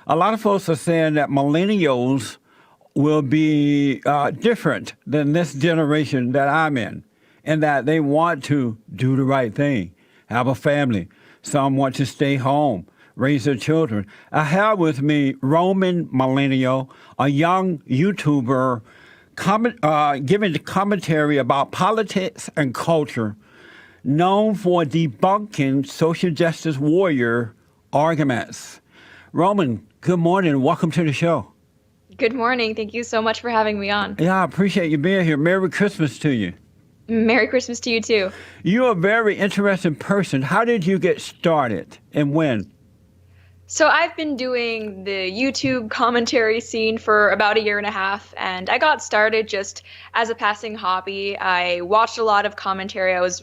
A lot of folks are saying that millennials will be different than this generation that I'm in, and that they want to do the right thing, have a family. Some want to stay home, raise their children. I have with me Roman Millennial, a young YouTuber giving the commentary about politics and culture, known for debunking social justice warrior arguments. Roman, good morning. Welcome to the show. Good morning. Thank you so much for having me on. Yeah, I appreciate you being here. Merry Christmas to you. Merry Christmas to you too. You're a very interesting person. How did you get started and when? So I've been doing the YouTube commentary scene for about a year and a half, and I got started just as a passing hobby. I watched a lot of commentary. I was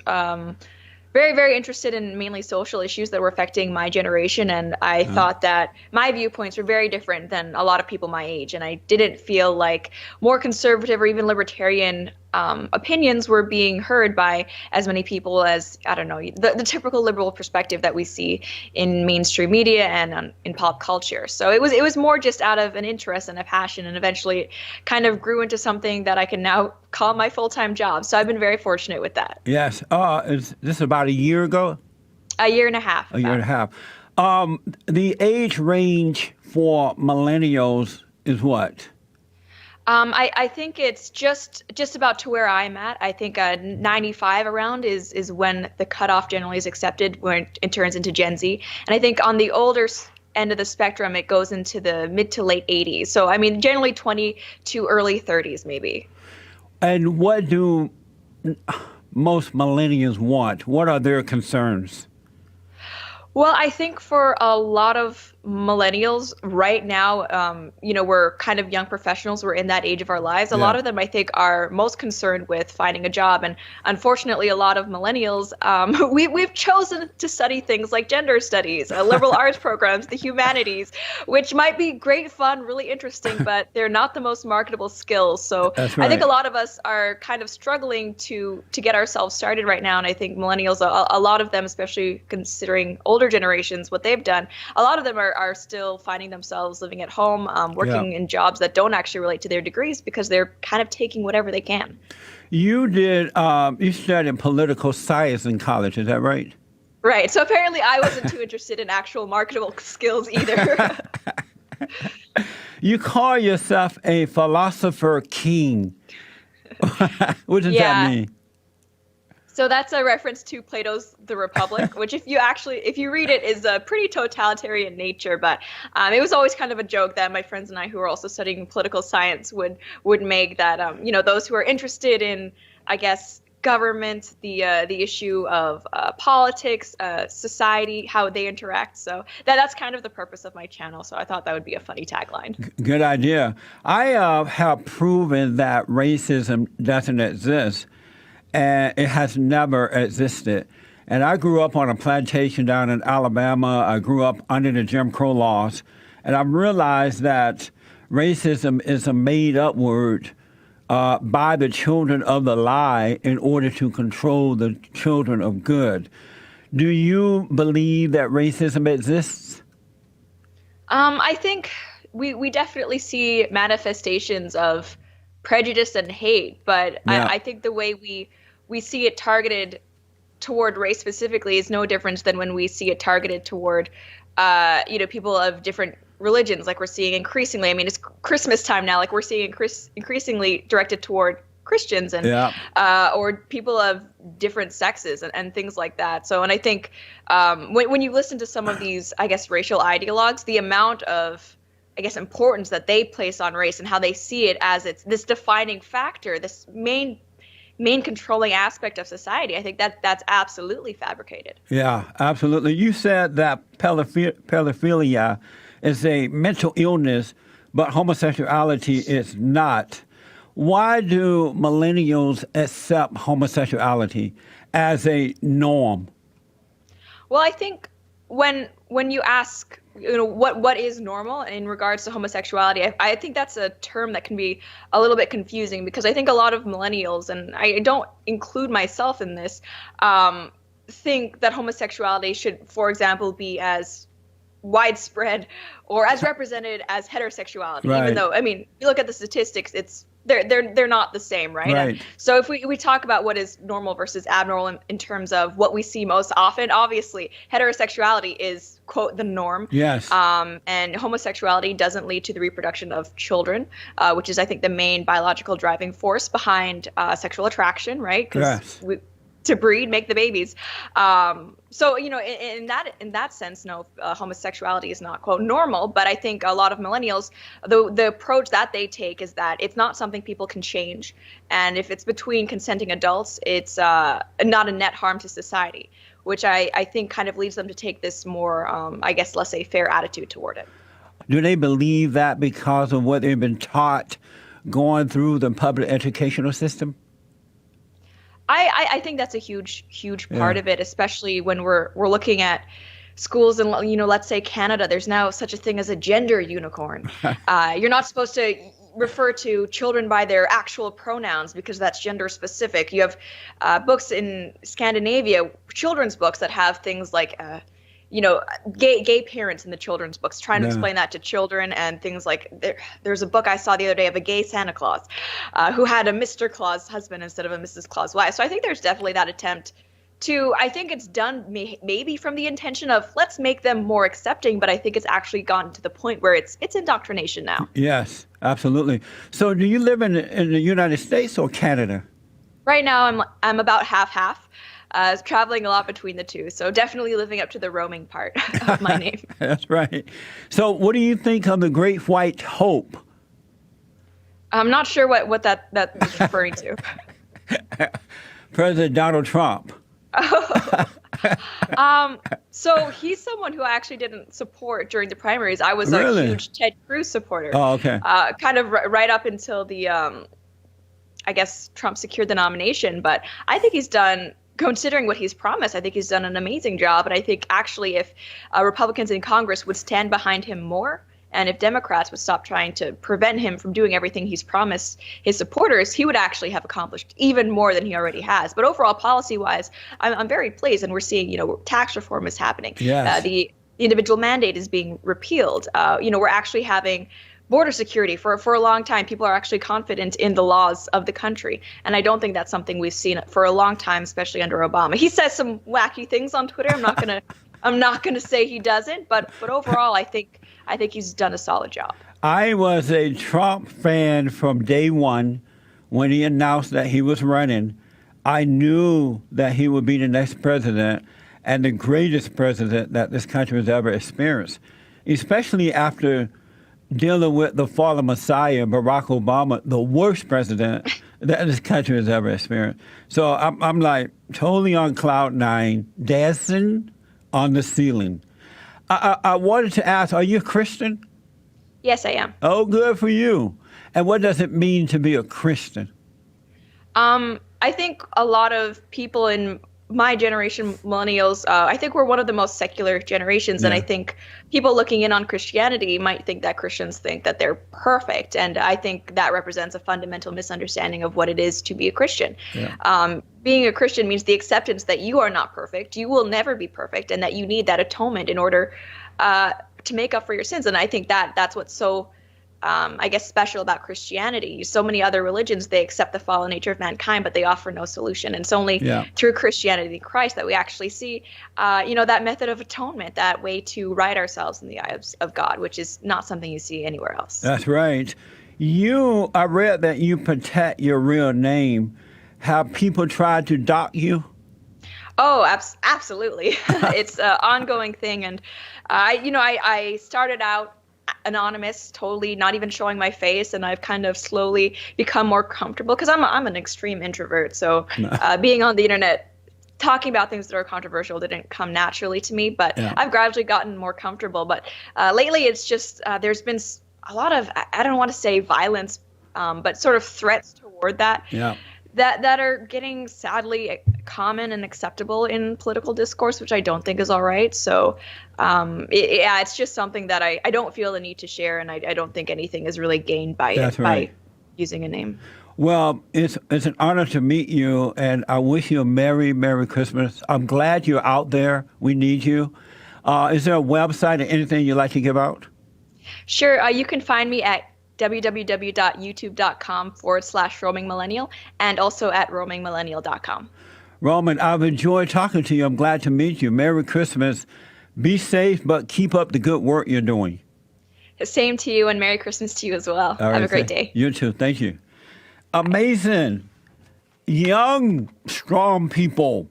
very, very interested in mainly social issues that were affecting my generation, and I thought that my viewpoints were very different than a lot of people my age, and I didn't feel like more conservative or even libertarian opinions were being heard by as many people as, I don't know, the typical liberal perspective that we see in mainstream media and in pop culture. So it was more just out of an interest and a passion, and eventually it kind of grew into something that I can now call my full-time job. So I've been very fortunate with that. Yes. Is this about a year ago? A year and a half. A year and a half. The age range for millennials is what? I think it's just about to where I'm at. I think 95 around is when the cutoff generally is accepted, when it turns into Gen Z. And I think on the older end of the spectrum, it goes into the mid to late 80s. So, I mean, generally 20 to early 30s, maybe. And what do most millennials want? What are their concerns? Well, I think for a lot of millennials right now, we're kind of young professionals. We're in that age of our lives. A lot of them, I think, are most concerned with finding a job. And unfortunately, a lot of millennials, we've chosen to study things like gender studies, liberal arts programs, the humanities, which might be great fun, really interesting, but they're not the most marketable skills. So That's right. I think a lot of us are kind of struggling to get ourselves started right now. And I think millennials, a lot of them, especially considering older generations, what they've done, a lot of them are still finding themselves living at home, working in jobs that don't actually relate to their degrees because they're kind of taking whatever they can. You studied political science in college, is that right? Right. So apparently I wasn't too interested in actual marketable skills either. You call yourself a philosopher king. What does that mean? So that's a reference to Plato's The Republic, which if you read it, is a pretty totalitarian nature. But it was always kind of a joke that my friends and I, who are also studying political science, would make that those who are interested in, I guess, government, the issue of politics, society, how they interact. So that's kind of the purpose of my channel. So I thought that would be a funny tagline. Good idea. I have proven that racism doesn't exist. And it has never existed. And I grew up on a plantation down in Alabama. I grew up under the Jim Crow laws. And I realized that racism is a made-up word by the children of the lie in order to control the children of good. Do you believe that racism exists? I think we definitely see manifestations of prejudice and hate, but I think the way we see it targeted toward race specifically is no different than when we see it targeted toward, people of different religions, like we're seeing increasingly. I mean, it's Christmas time now, like we're seeing increasingly directed toward Christians and or people of different sexes and things like that. So, and I think when you listen to some of these, I guess, racial ideologues, the amount of, I guess, importance that they place on race and how they see it as it's this defining factor, this main controlling aspect of society, I think that's absolutely fabricated. Yeah, absolutely. You said that pedophilia is a mental illness, but homosexuality is not. Why do millennials accept homosexuality as a norm? Well, I think when you ask, what is normal in regards to homosexuality, I think that's a term that can be a little bit confusing, because I think a lot of millennials, and I don't include myself in this, think that homosexuality should, for example, be as widespread or as represented as heterosexuality. Right. Even though, I mean, you look at the statistics, they're not the same, right? Right. So if we talk about what is normal versus abnormal in terms of what we see most often, obviously heterosexuality is, quote, the norm. Yes. And homosexuality doesn't lead to the reproduction of children, which is, I think, the main biological driving force behind sexual attraction, right? Yes. To breed, make the babies. So, in that sense, no, homosexuality is not, quote, normal. But I think a lot of millennials, the approach that they take is that it's not something people can change. And if it's between consenting adults, it's not a net harm to society, which I think kind of leads them to take this more, I guess, laissez-faire attitude toward it. Do they believe that because of what they've been taught going through the public educational system? I think that's a huge part of it, especially when we're looking at schools and, let's say Canada. There's now such a thing as a gender unicorn. You're not supposed to refer to children by their actual pronouns because that's gender specific. You have books in Scandinavia, children's books that have things like gay parents in the children's books, trying to explain that to children, and things like there's a book I saw the other day of a gay Santa Claus who had a Mr. Claus husband instead of a Mrs. Claus wife. So I think there's definitely that attempt to, I think it's done maybe from the intention of let's make them more accepting, but I think it's actually gotten to the point where it's indoctrination now. Yes, absolutely. So do you live in the United States or Canada? Right now I'm about half. Traveling a lot between the two, so definitely living up to the roaming part of my name. That's right. So what do you think of the Great White Hope? I'm not sure what that is referring to. President Donald Trump. So he's someone who I actually didn't support during the primaries. I was Really? a huge Ted Cruz supporter. Oh, okay. Kind of right up until the, I guess, Trump secured the nomination. But I think he's done, considering what he's promised, I think he's done an amazing job. And I think actually if Republicans in Congress would stand behind him more, and if Democrats would stop trying to prevent him from doing everything he's promised his supporters, he would actually have accomplished even more than he already has. But overall, policy-wise, I'm very pleased, and we're seeing, tax reform is happening. Yes. The individual mandate is being repealed. We're actually having border security for a long time. People are actually confident in the laws of the country, and I don't think that's something we've seen for a long time, especially under Obama. He says some wacky things on Twitter. I'm not gonna say he doesn't, but overall, I think he's done a solid job. I was a Trump fan from day one when he announced that he was running. I knew that he would be the next president and the greatest president that this country has ever experienced, especially after dealing with the fallen Messiah, Barack Obama, the worst president that this country has ever experienced. So I'm like totally on cloud nine, dancing on the ceiling. I wanted to ask, are you a Christian? Yes, I am. Oh, good for you. And what does it mean to be a Christian? I think a lot of people in my generation, millennials, I think we're one of the most secular generations. And I think people looking in on Christianity might think that Christians think that they're perfect. And I think that represents a fundamental misunderstanding of what it is to be a Christian. Yeah. Being a Christian means the acceptance that you are not perfect, you will never be perfect, and that you need that atonement in order to make up for your sins. And I think that's what's so I guess, special about Christianity. So many other religions, they accept the fallen nature of mankind, but they offer no solution. And it's only through Christianity and Christ that we actually see, that method of atonement, that way to right ourselves in the eyes of God, which is not something you see anywhere else. That's right. I read that you protect your real name. Have people tried to dock you? Oh, absolutely. It's an ongoing thing. And I started out anonymous, totally not even showing my face, and I've kind of slowly become more comfortable because I'm an extreme introvert. So being on the internet, talking about things that are controversial didn't come naturally to me, but I've gradually gotten more comfortable. But lately it's just there's been a lot of, I don't want to say violence, but sort of threats toward that. Yeah. That are getting sadly common and acceptable in political discourse, which I don't think is all right. So, it's just something that I don't feel the need to share, and I don't think anything is really gained by by using a name. Well, it's an honor to meet you, and I wish you a Merry Christmas. I'm glad you're out there. We need you. Is there a website or anything you'd like to give out? Sure. You can find me at www.youtube.com/roaming millennial and also at roamingmillennial.com. Roman, I've enjoyed talking to you. I'm glad to meet you. Merry Christmas. Be safe, but keep up the good work you're doing. Same to you, and Merry Christmas to you as well. All right, Have a great day. You too. Thank you. Amazing. Young, strong people